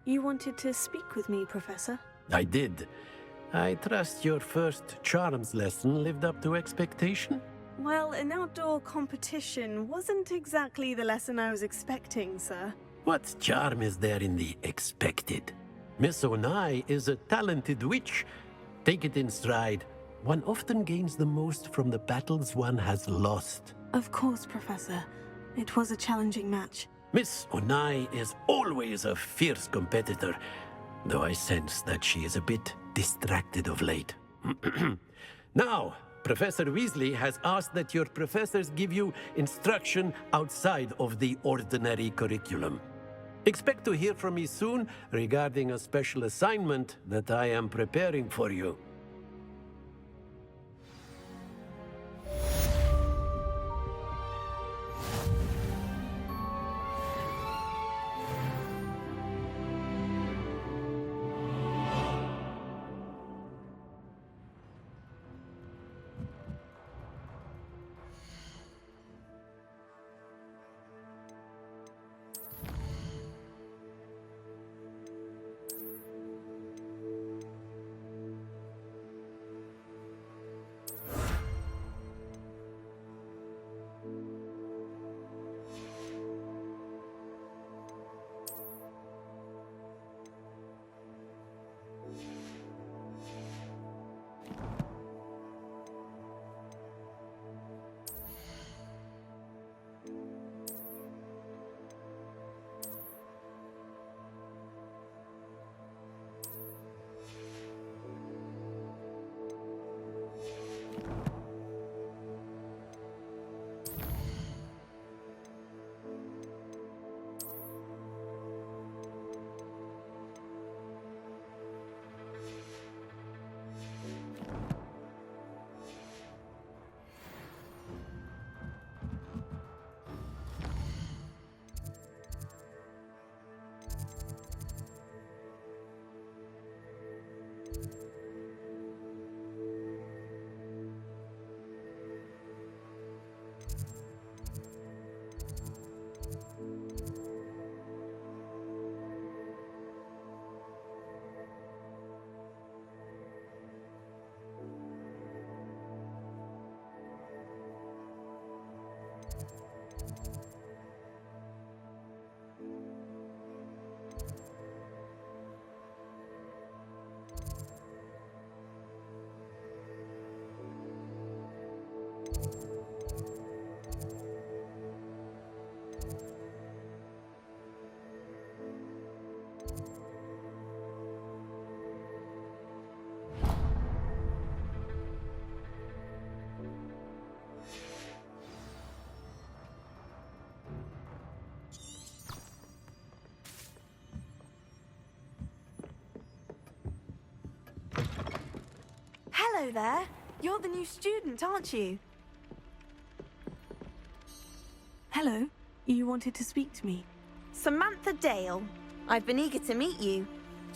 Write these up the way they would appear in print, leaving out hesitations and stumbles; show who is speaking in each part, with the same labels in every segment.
Speaker 1: You wanted to speak with me, Professor?
Speaker 2: I did. I trust your first charms lesson lived up to expectation?
Speaker 1: Well, an outdoor competition wasn't exactly the lesson I was expecting, sir.
Speaker 2: What charm is there in the expected? Miss Onai is a talented witch. Take it in stride. One often gains the most from the battles one has lost.
Speaker 1: Of course, Professor. It was a challenging match.
Speaker 2: Miss Onai is always a fierce competitor, though I sense that she is a bit distracted of late. Now, Professor Weasley has asked that your professors give you instruction outside of the ordinary curriculum. Expect to hear from me soon regarding a special assignment that I am preparing for you.
Speaker 3: Hello there. You're the new student, aren't you?
Speaker 1: Hello. You wanted to speak to me?
Speaker 3: Samantha Dale. I've been eager to meet you.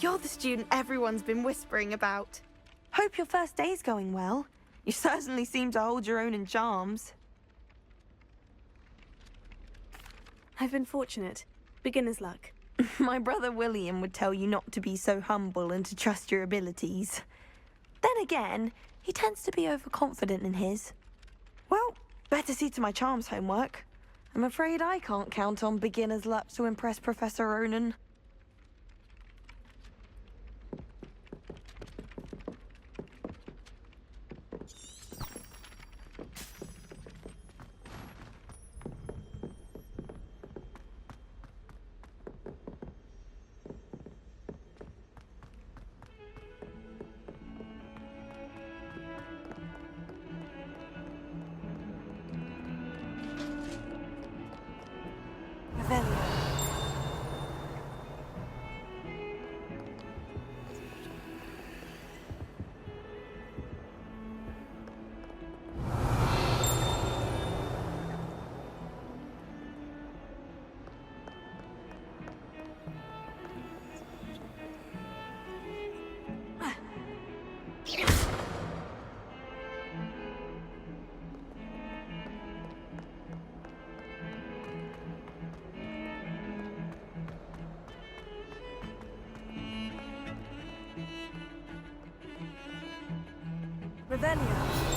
Speaker 3: You're the student everyone's been whispering about. Hope your first day's going well. You certainly seem to hold your own in charms.
Speaker 1: I've been fortunate. Beginner's luck.
Speaker 3: My brother William would tell you not to be so humble and to trust your abilities. Then again, he tends to be overconfident in his. Well, better see to my charms homework. I'm afraid I can't count on beginner's luck to impress Professor Ronan. Revelio.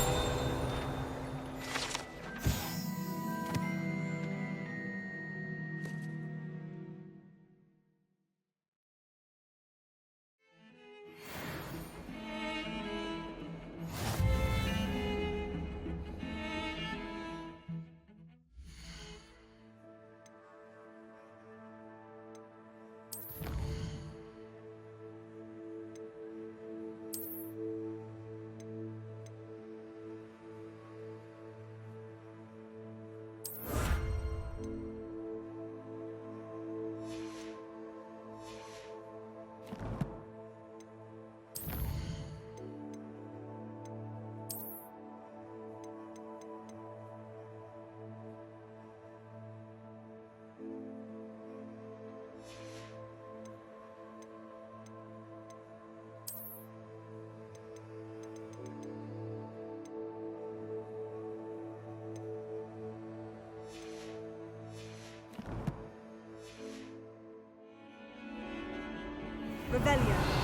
Speaker 3: Revelio.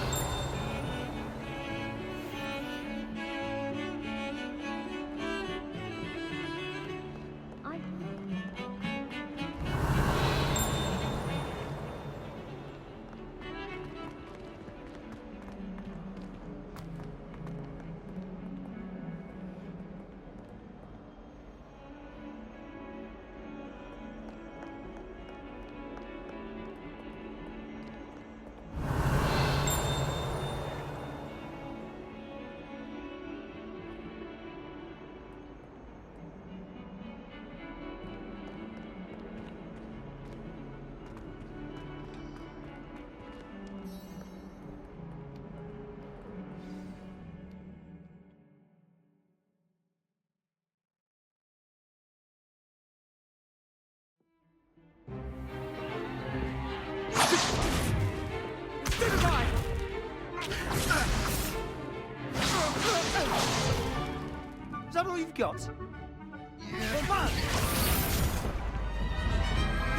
Speaker 4: Is that all you've got?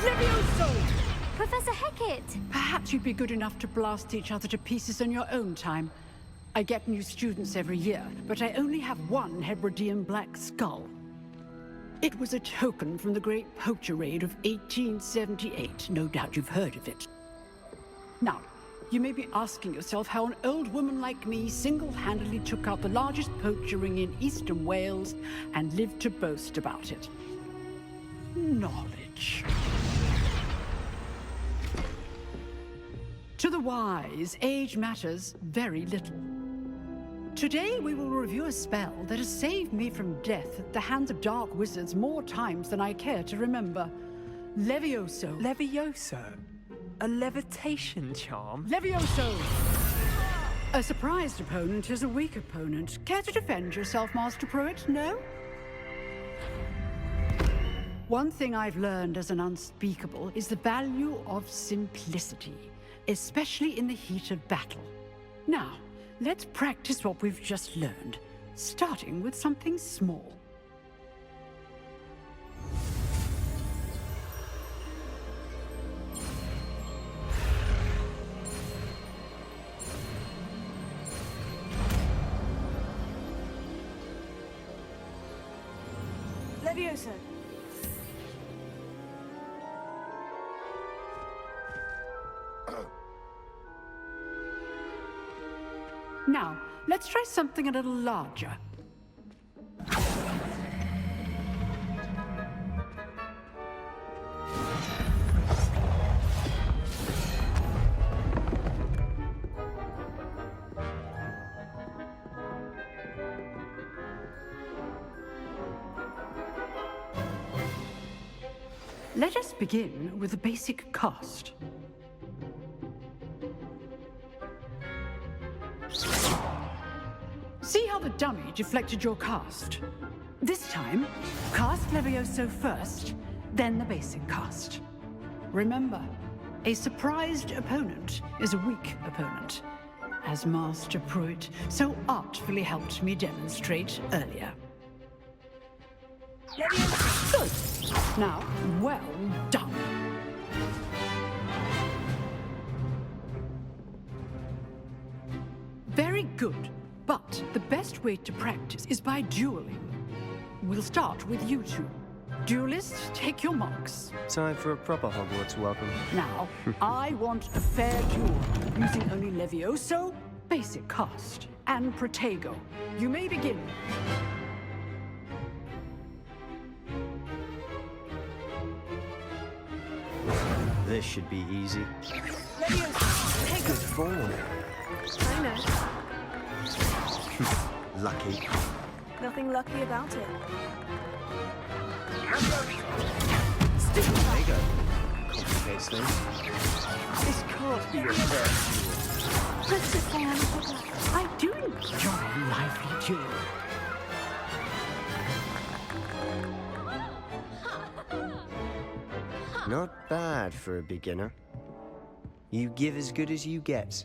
Speaker 5: Levioso!
Speaker 6: Professor Hecat!
Speaker 5: Perhaps you'd be good enough to blast each other to pieces in your own time. I get new students every year, but I only have one Hebridean black skull. It was a token from the Great Poacher Raid of 1878. No doubt you've heard of it. Now, you may be asking yourself how an old woman like me single-handedly took out the largest poacher ring in eastern Wales and lived to boast about it. Knowledge. To the wise, age matters very little. Today we will review a spell that has saved me from death at the hands of dark wizards more times than I care to remember. Levioso.
Speaker 4: Levioso? A levitation charm?
Speaker 5: Levioso! A surprised opponent is a weak opponent. Care to defend yourself, Master Pruitt? No? One thing I've learned as an unspeakable is the value of simplicity, especially in the heat of battle. Now, let's practice what we've just learned, starting with something small.
Speaker 3: Levioso.
Speaker 5: Now, let's try something a little larger. Let us begin with the basic cast. See how the dummy deflected your cast? This time, cast Levioso first, then the basic cast. Remember, a surprised opponent is a weak opponent, as Master Pruitt so artfully helped me demonstrate earlier. Good. Now, well done. Very good. But the The best way to practice is by dueling. We'll start with you two. Duelists, take your marks.
Speaker 6: Time for a proper Hogwarts welcome.
Speaker 5: Now, I want a fair duel, using only Levioso, basic cast, and Protego. You may begin.
Speaker 6: This should be easy.
Speaker 1: Leviosa, take
Speaker 6: Good form.
Speaker 1: I know.
Speaker 6: Lucky.
Speaker 1: Nothing lucky about it.
Speaker 6: There you go. Complicates things. This can't be your first
Speaker 5: Let's just say I do enjoy a lively duel.
Speaker 6: duel. Not bad for a beginner. You give as good as you get.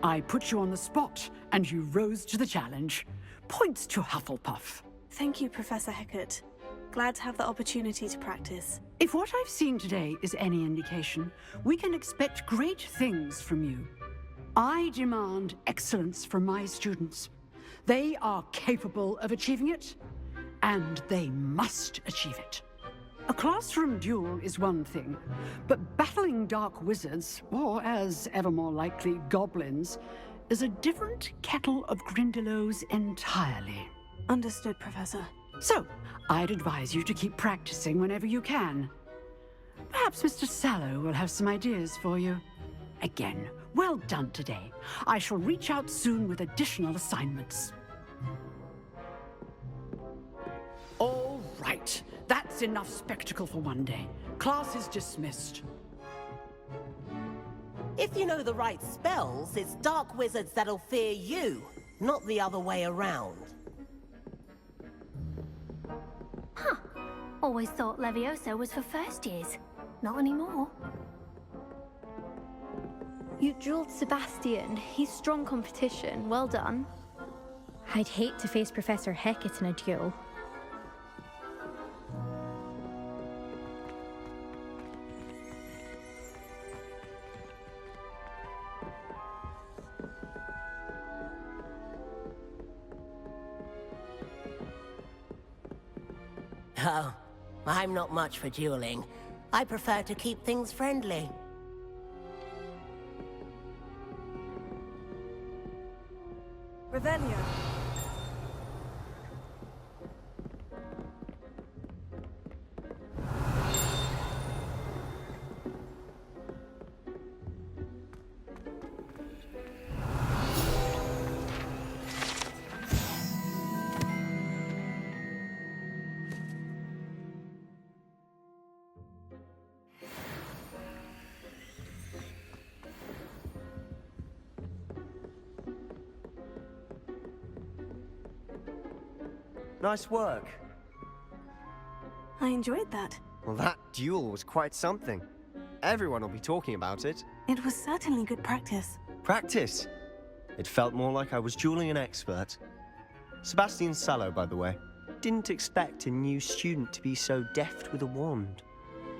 Speaker 5: I put you on the spot, and you rose to the challenge. Points to Hufflepuff.
Speaker 1: Thank you, Professor Hecat. Glad to have the opportunity to practice.
Speaker 5: If what I've seen today is any indication, we can expect great things from you. I demand excellence from my students. They are capable of achieving it, and they must achieve it. A classroom duel is one thing, but battling dark wizards, or as ever more likely, goblins, is a different kettle of Grindylows entirely.
Speaker 1: Understood, Professor.
Speaker 5: So, I'd advise you to keep practicing whenever you can. Perhaps Mr. Sallow will have some ideas for you. Again, well done today. I shall reach out soon with additional assignments. All right. That's enough spectacle for one day. Class is dismissed.
Speaker 7: If you know the right spells, it's dark wizards that'll fear you, not the other way around.
Speaker 8: Huh. Always thought Levioso was for first years. Not anymore.
Speaker 9: You dueled Sebastian. He's strong competition. Well done.
Speaker 10: I'd hate to face Professor Hecat in a duel.
Speaker 7: Oh, I'm not much for dueling. I prefer to keep things friendly.
Speaker 1: Revelio.
Speaker 6: Nice work.
Speaker 1: I enjoyed that.
Speaker 6: Well, that duel was quite something. Everyone will be talking about it.
Speaker 1: It was certainly good practice.
Speaker 6: Practice. It felt more like I was dueling an expert. Sebastian Sallow, by the way. Didn't expect a new student to be so deft with a wand.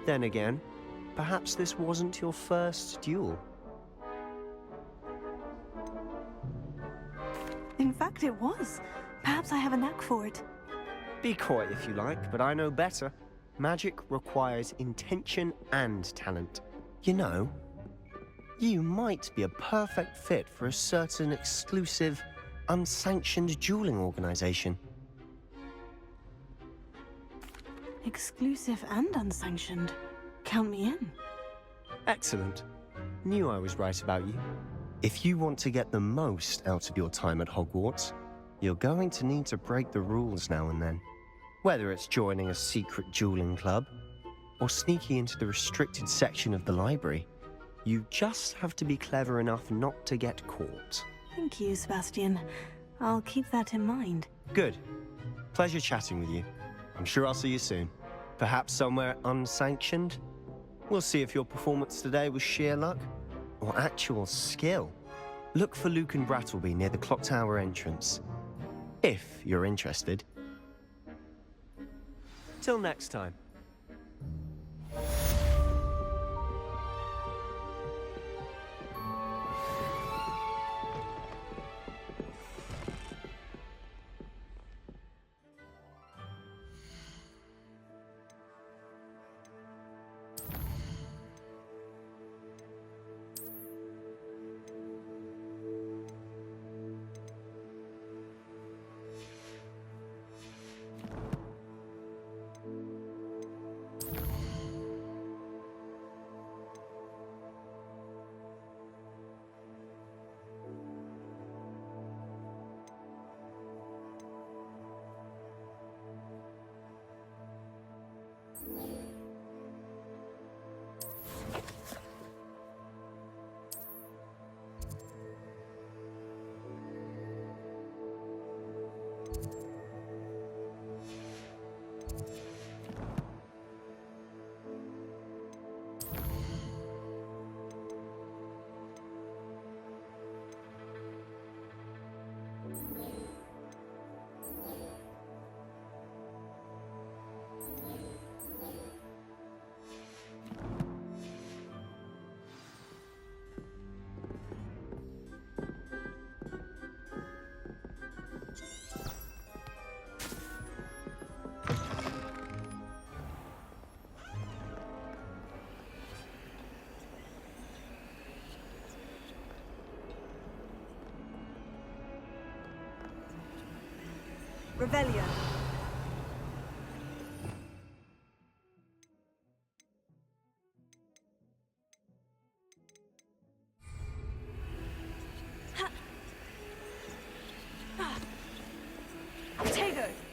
Speaker 6: Then again, perhaps this wasn't your first duel.
Speaker 1: In fact, it was. Perhaps I have a knack for it.
Speaker 6: Be coy if you like, but I know better. Magic requires intention and talent. You know, you might be a perfect fit for a certain exclusive, unsanctioned dueling organization.
Speaker 1: Exclusive and unsanctioned. Count me in.
Speaker 6: Excellent. Knew I was right about you. If you want to get the most out of your time at Hogwarts, you're going to need to break the rules now and then. Whether it's joining a secret dueling club, or sneaking into the restricted section of the library, you just have to be clever enough not to get caught.
Speaker 1: Thank you, Sebastian. I'll keep that in mind.
Speaker 6: Good. Pleasure chatting with you. I'm sure I'll see you soon. Perhaps somewhere unsanctioned? We'll see if your performance today was sheer luck, or actual skill. Look for Luke and Brattleby near the clock tower entrance. If you're interested. Till next time.
Speaker 1: Revelio. Potato.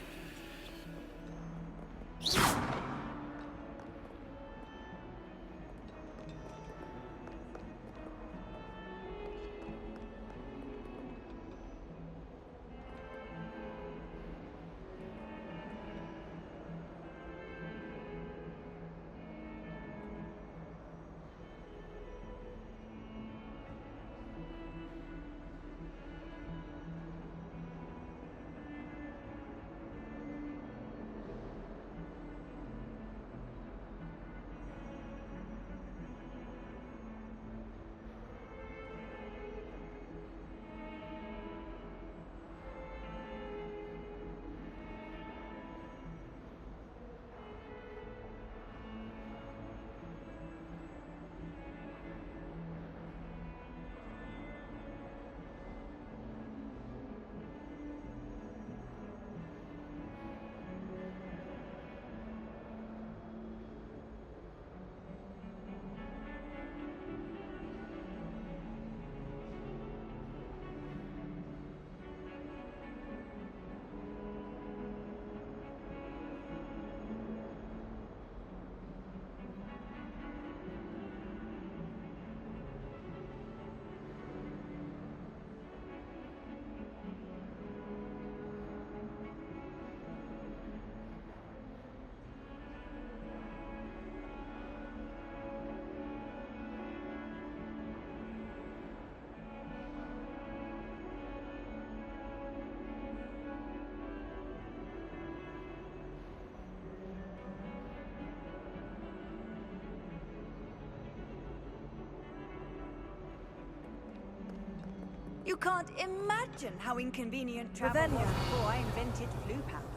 Speaker 11: You can't imagine how inconvenient travel was before I invented blue powder.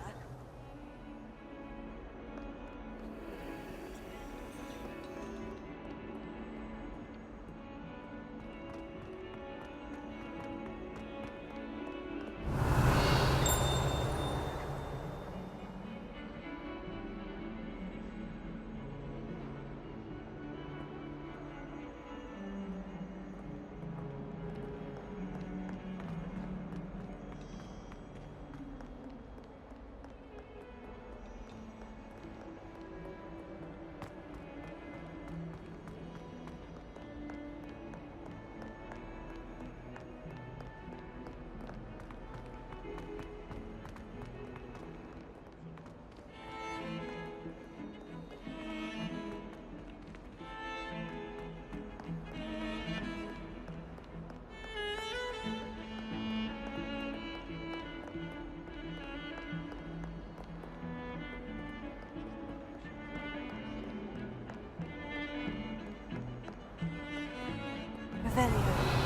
Speaker 1: Revelio.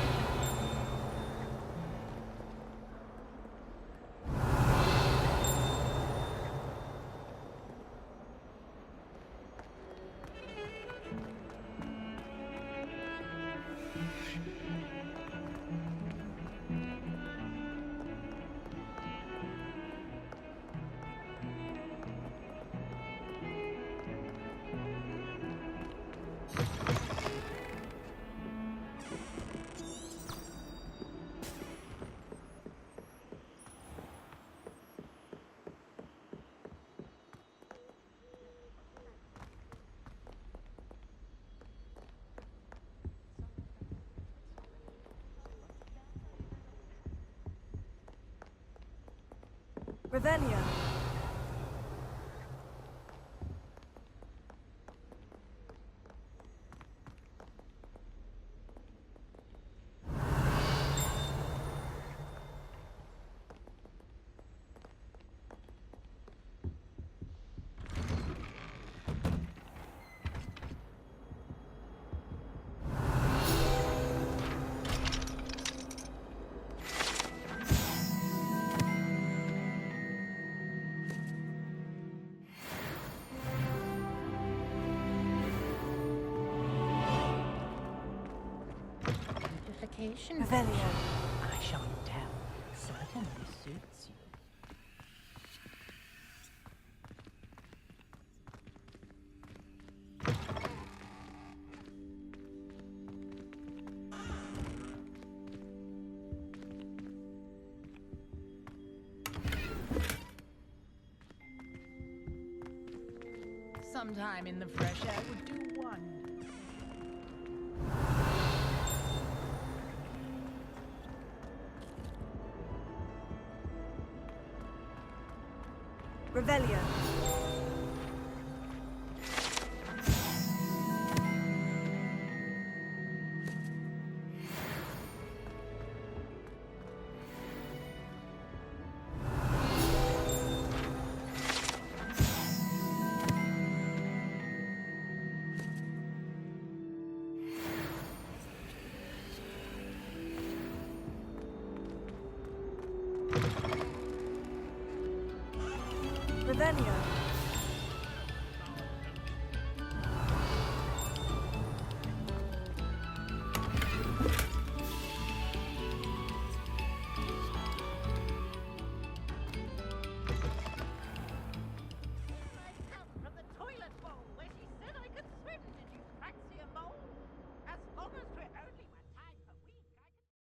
Speaker 11: Revelio. Revelio.
Speaker 12: I shall tell. Certainly suits you. Sometime in the fresh air would do wonders.
Speaker 11: Revelio. Revelio.
Speaker 12: From the toilet bowl where she said I could swim. Did you fancy a mole? As long as we're only one time per week, I can...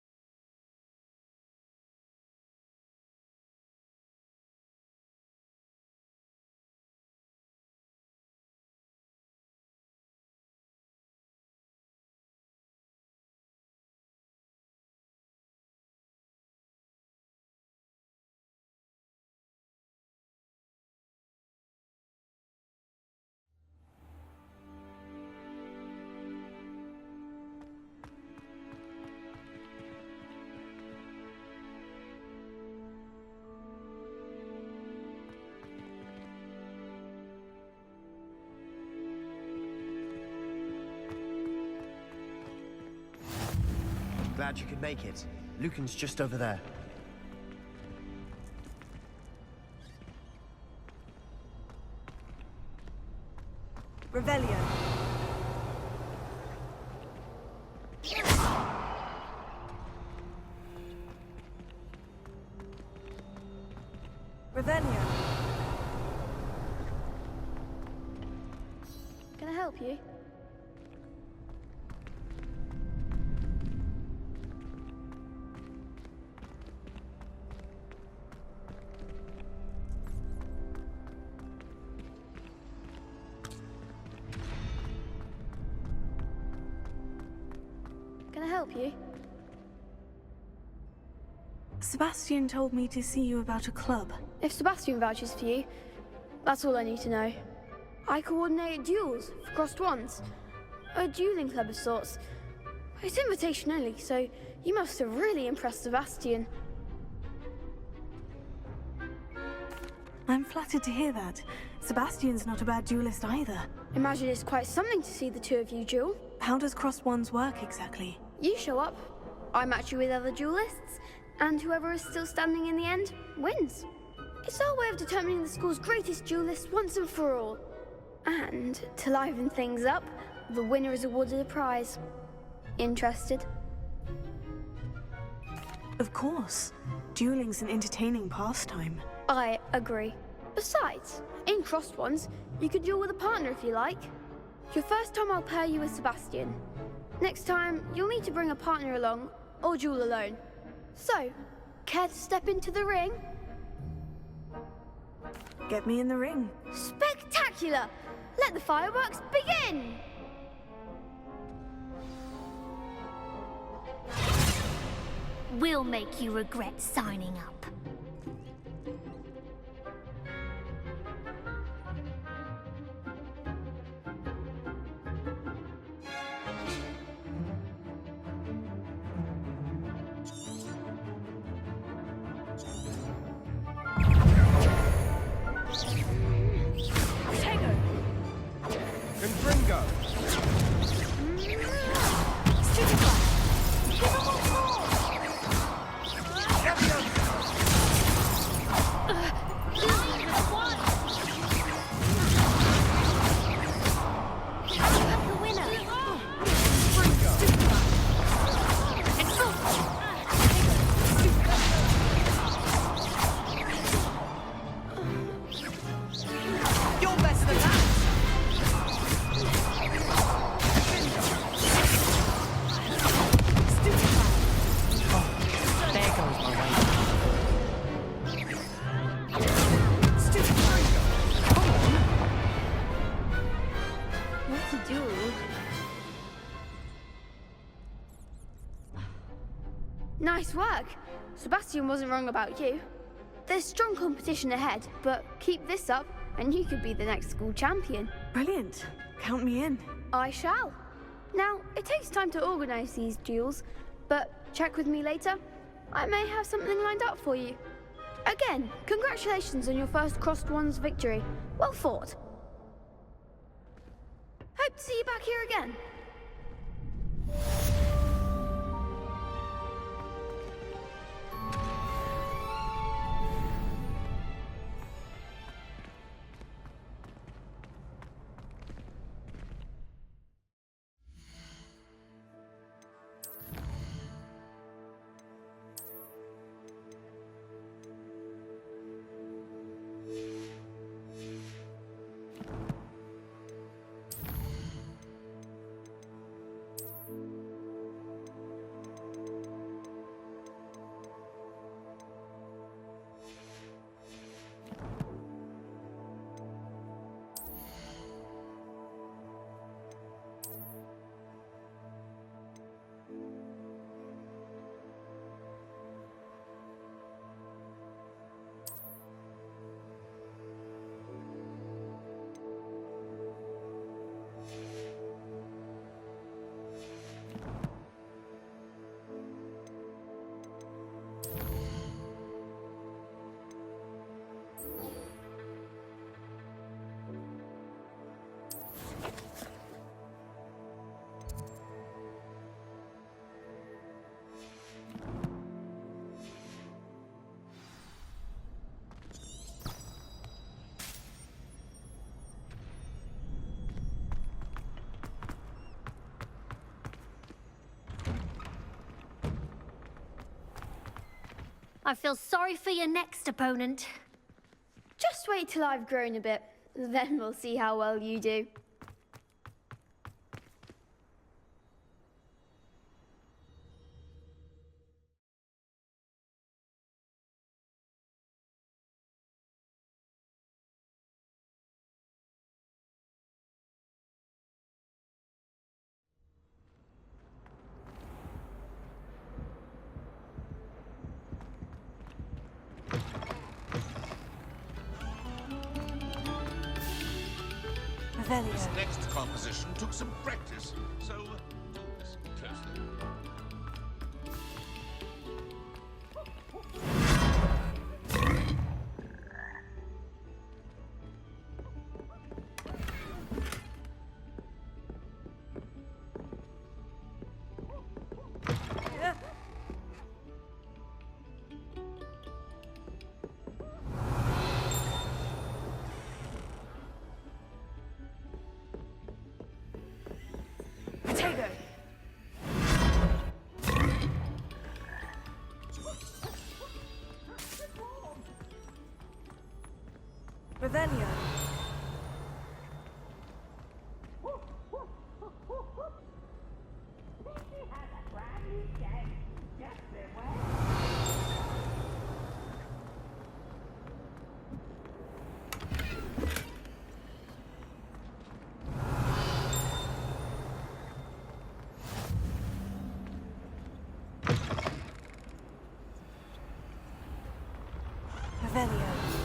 Speaker 6: Glad you could make it. Lucan's just over there.
Speaker 11: Revelio. Revelio.
Speaker 9: Can I help you? Can I help you?
Speaker 1: Sebastian told me to see you about a club.
Speaker 9: If Sebastian vouches for you, that's all I need to know. I coordinate duels for crossed ones. A dueling club of sorts. It's invitation only, so you must have really impressed Sebastian.
Speaker 1: I'm flattered to hear that. Sebastian's not a bad duelist either.
Speaker 9: Imagine it's quite something to see the two of you duel.
Speaker 1: How does crossed ones work exactly?
Speaker 9: You show up, I match you with other duelists, and whoever is still standing in the end wins. It's our way of determining the school's greatest duelist once and for all. And to liven things up, the winner is awarded a prize. Interested?
Speaker 1: Of course. Dueling's an entertaining pastime.
Speaker 9: I agree. Besides, in crossed ones, you could duel with a partner if you like. Your first time I'll pair you with Sebastian. Next time, you'll need to bring a partner along, or duel alone. So, care to step into the ring?
Speaker 1: Get me in the ring.
Speaker 9: Spectacular! Let the fireworks begin!
Speaker 8: We'll make you regret signing up.
Speaker 9: Nice work. Sebastian wasn't wrong about you. There's strong competition ahead, but keep this up and you could be the next school champion.
Speaker 1: Brilliant. Count me in.
Speaker 9: I shall. Now, it takes time to organise these duels, but check with me later. I may have something lined up for you. Again, congratulations on your first Crossed Wands victory. Well fought. Hope to see you back here again.
Speaker 8: I feel sorry for your next opponent.
Speaker 9: Just wait till I've grown a bit, then we'll see how well you do.
Speaker 13: This next composition took some practice, so do listen closely.
Speaker 11: Revelio. Revelio.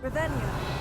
Speaker 11: Revelio.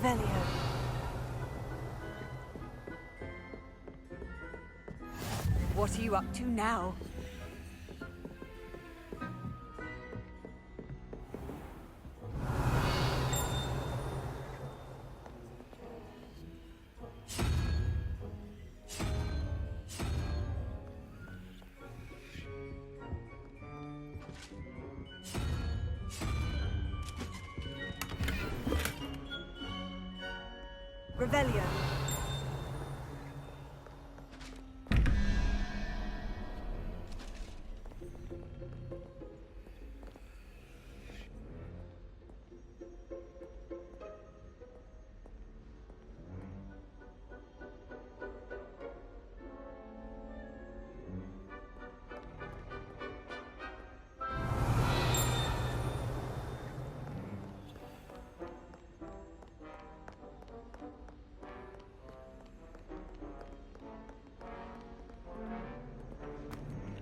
Speaker 11: Revelio. What are you up to now? Revelio.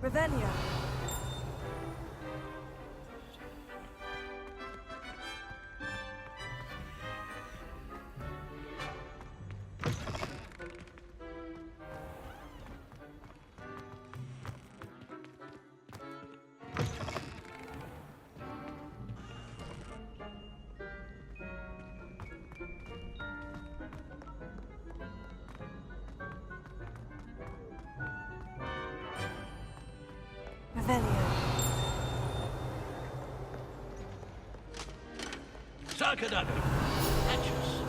Speaker 11: Revelio. Revelio.
Speaker 2: Sarkadano! Hatches!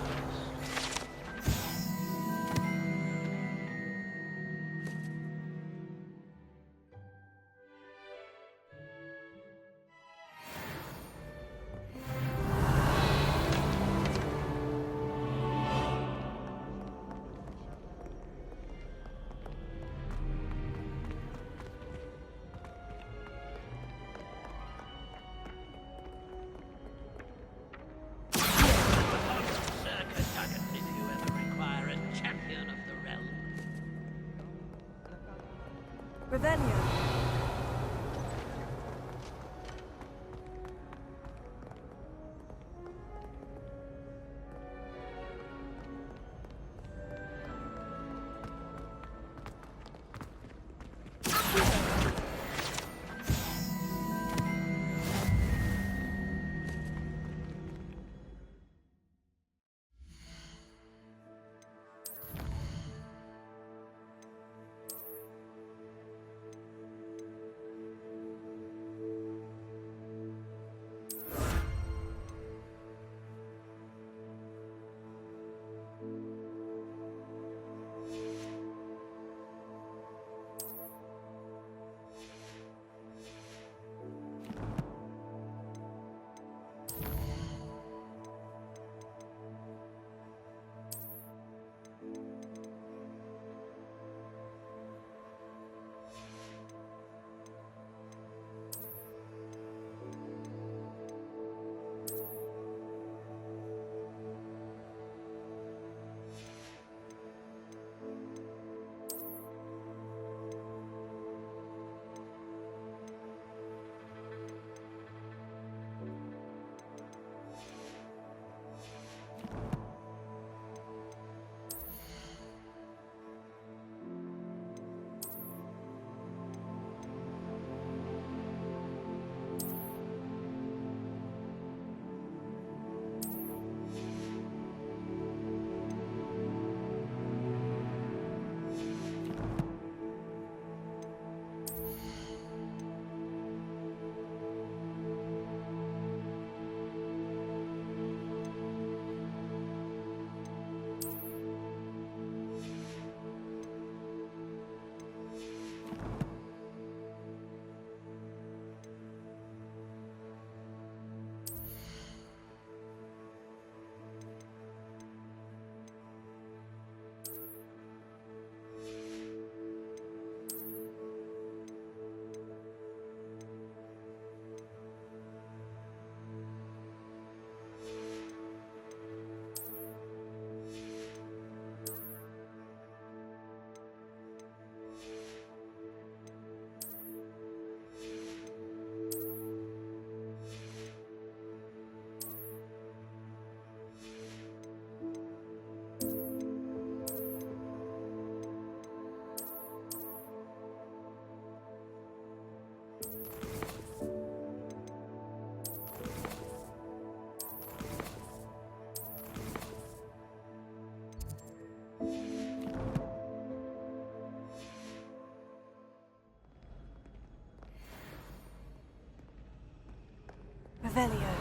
Speaker 1: Revelio.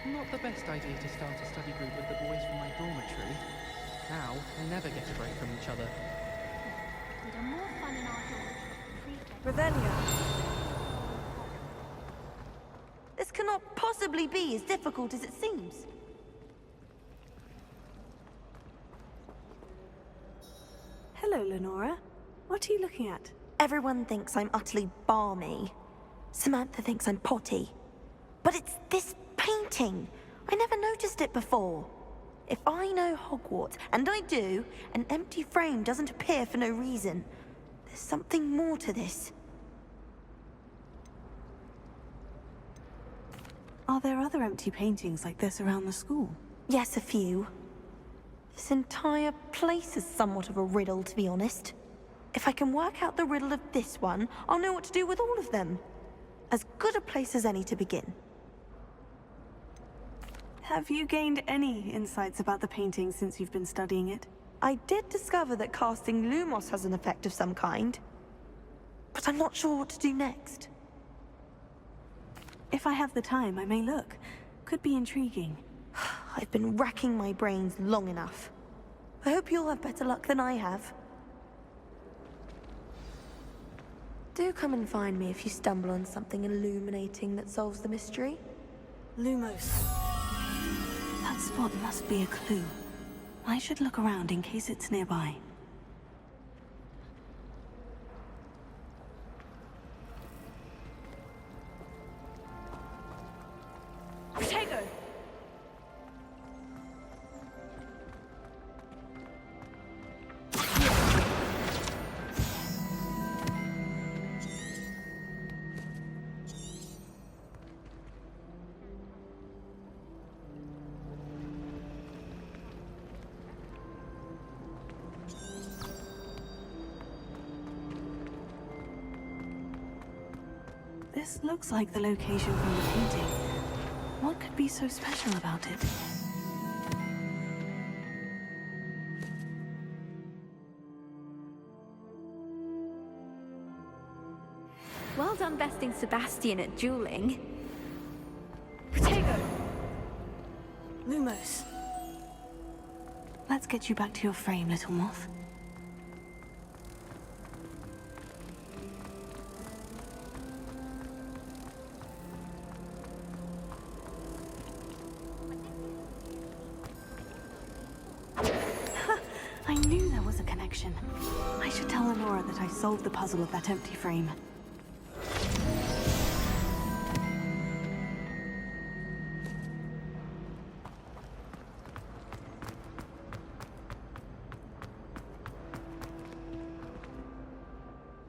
Speaker 14: Not the best idea to start a study group with the boys from my dormitory. Now, we'll never get a break from each other.
Speaker 8: We'd have more fun in our dorm.
Speaker 1: Revelio.
Speaker 3: This cannot possibly be as difficult as it seems.
Speaker 1: Hello, Lenora. What are you looking at?
Speaker 3: Everyone thinks I'm utterly balmy. Samantha thinks I'm potty. But it's this painting. I never noticed it before. If I know Hogwarts, and I do, an empty frame doesn't appear for no reason. There's something more to this.
Speaker 1: Are there other empty paintings like this around the school?
Speaker 3: Yes, a few. This entire place is somewhat of a riddle, to be honest. If I can work out the riddle of this one, I'll know what to do with all of them. As good a place as any to begin.
Speaker 1: Have you gained any insights about the painting since you've been studying it?
Speaker 3: I did discover that casting Lumos has an effect of some kind. But I'm not sure what to do next.
Speaker 1: If I have the time, I may look. Could be intriguing.
Speaker 3: I've been racking my brains long enough. I hope you'll have better luck than I have. Do come and find me if you stumble on something illuminating that solves the mystery.
Speaker 1: Lumos. That spot must be a clue. I should look around in case it's nearby. Protego! This looks like the location from the painting. What could be so special about it?
Speaker 11: Well done besting Sebastian at dueling.
Speaker 1: Protego! Lumos. Let's get you back to your frame, little moth. I knew there was a connection. I should tell Lenora that I solved the puzzle of that empty frame.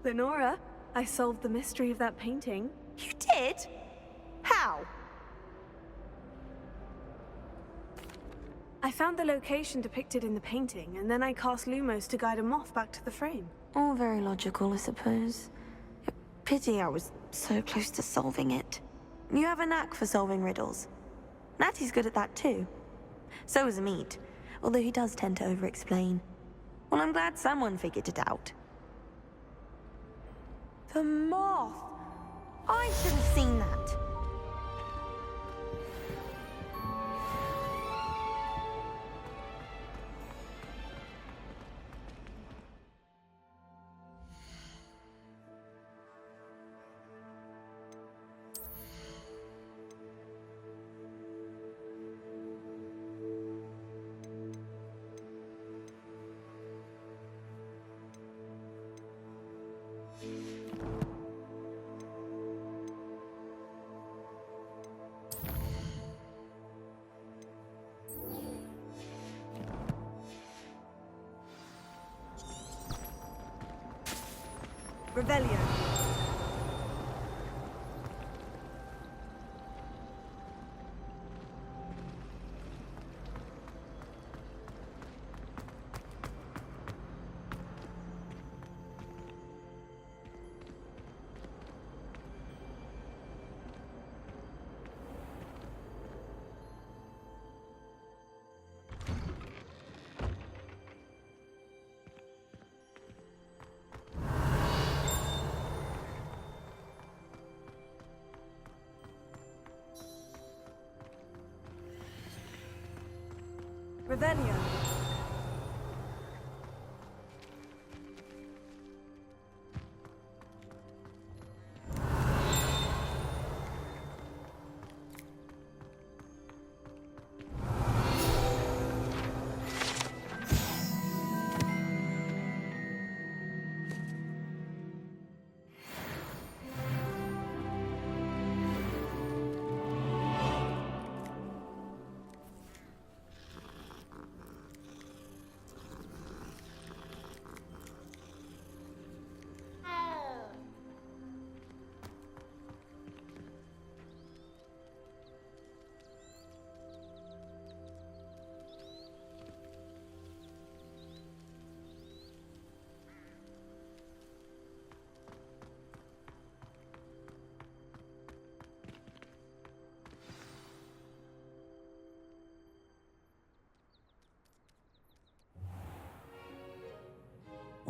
Speaker 1: Lenora, I solved the mystery of that painting.
Speaker 3: You did? How?
Speaker 1: I found the location depicted in the painting, and then I cast Lumos to guide a moth back to the frame.
Speaker 3: All very logical, I suppose. Pity I was so close to solving it. You have a knack for solving riddles. Natty's good at that too. So is Amit, although he does tend to over-explain. Well, I'm glad someone figured it out. The moth! I should have seen that.
Speaker 11: Revelio. Revelio.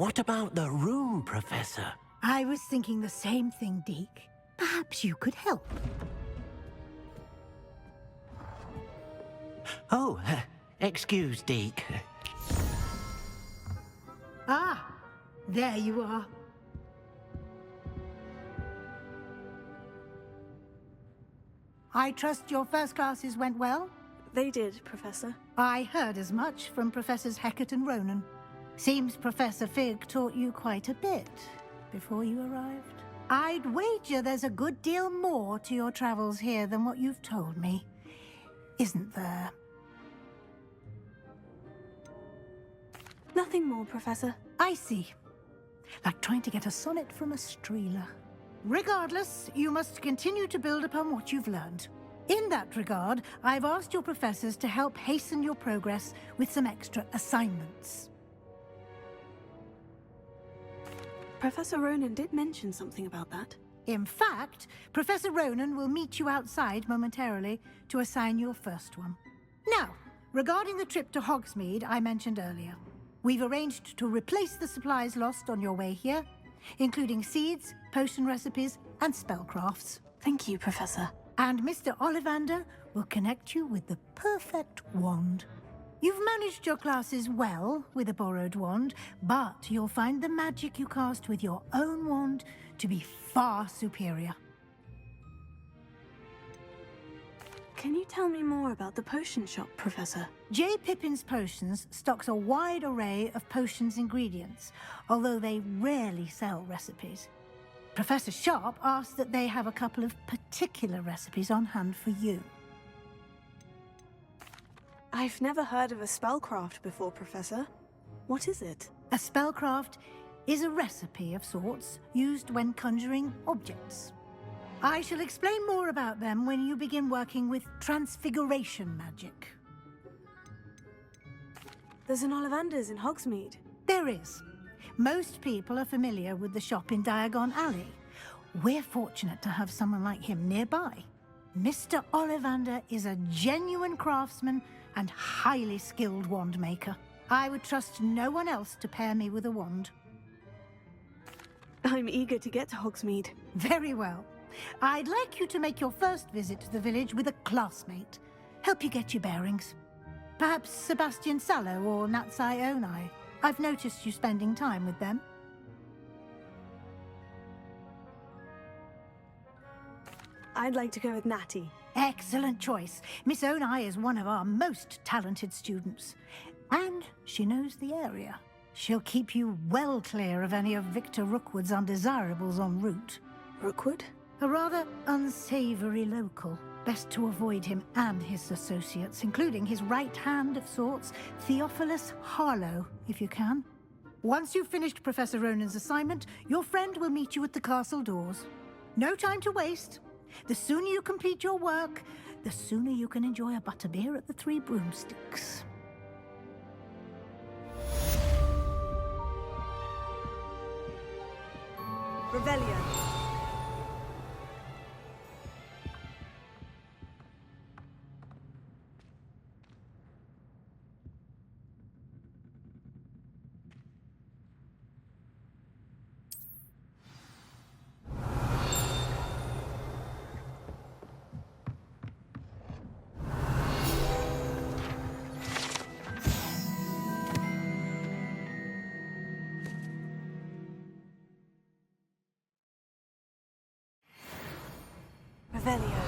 Speaker 2: What about the room, Professor?
Speaker 15: I was thinking the same thing, Deke. Perhaps you could help.
Speaker 2: Oh, excuse, Deke.
Speaker 15: Ah, there you are. I trust your first classes went well?
Speaker 1: They did, Professor.
Speaker 15: I heard as much from Professors Hecat and Ronan. Seems Professor Fig taught you quite a bit before you arrived. I'd wager there's a good deal more to your travels here than what you've told me, isn't there?
Speaker 1: Nothing more, Professor.
Speaker 15: I see. Like trying to get a sonnet from a streeler. Regardless, you must continue to build upon what you've learned. In that regard, I've asked your professors to help hasten your progress with some extra assignments.
Speaker 1: Professor Ronan did mention something about that.
Speaker 15: In fact, Professor Ronan will meet you outside momentarily to assign your first one. Now, regarding the trip to Hogsmeade I mentioned earlier, we've arranged to replace the supplies lost on your way here, including seeds, potion recipes, and spellcrafts.
Speaker 1: Thank you, Professor.
Speaker 15: And Mr. Ollivander will connect you with the perfect wand. You've managed your classes well with a borrowed wand, but you'll find the magic you cast with your own wand to be far superior.
Speaker 1: Can you tell me more about the potion shop, Professor?
Speaker 15: J. Pippin's Potions stocks a wide array of potions ingredients, although they rarely sell recipes. Professor Sharp asked that they have a couple of particular recipes on hand for you.
Speaker 1: I've never heard of a spellcraft before, Professor. What is it?
Speaker 15: A spellcraft is a recipe of sorts used when conjuring objects. I shall explain more about them when you begin working with transfiguration magic.
Speaker 1: There's an Ollivander's in Hogsmeade.
Speaker 15: There is. Most people are familiar with the shop in Diagon Alley. We're fortunate to have someone like him nearby. Mr. Ollivander is a genuine craftsman and highly skilled wand maker. I would trust no one else to pair me with a wand.
Speaker 1: I'm eager to get to Hogsmeade.
Speaker 15: Very well. I'd like you to make your first visit to the village with a classmate. Help you get your bearings. Perhaps Sebastian Sallow or Natsai Onai. I've noticed you spending time with them.
Speaker 1: I'd like to go with Natty.
Speaker 15: Excellent choice. Miss Onai is one of our most talented students. And she knows the area. She'll keep you well clear of any of Victor Rookwood's undesirables en route.
Speaker 1: Rookwood?
Speaker 15: A rather unsavory local. Best to avoid him and his associates, including his right hand of sorts, Theophilus Harlow, if you can. Once you've finished Professor Ronan's assignment, your friend will meet you at the castle doors. No time to waste. The sooner you complete your work, the sooner you can enjoy a butterbeer at the Three Broomsticks.
Speaker 11: Revelio. Revelio.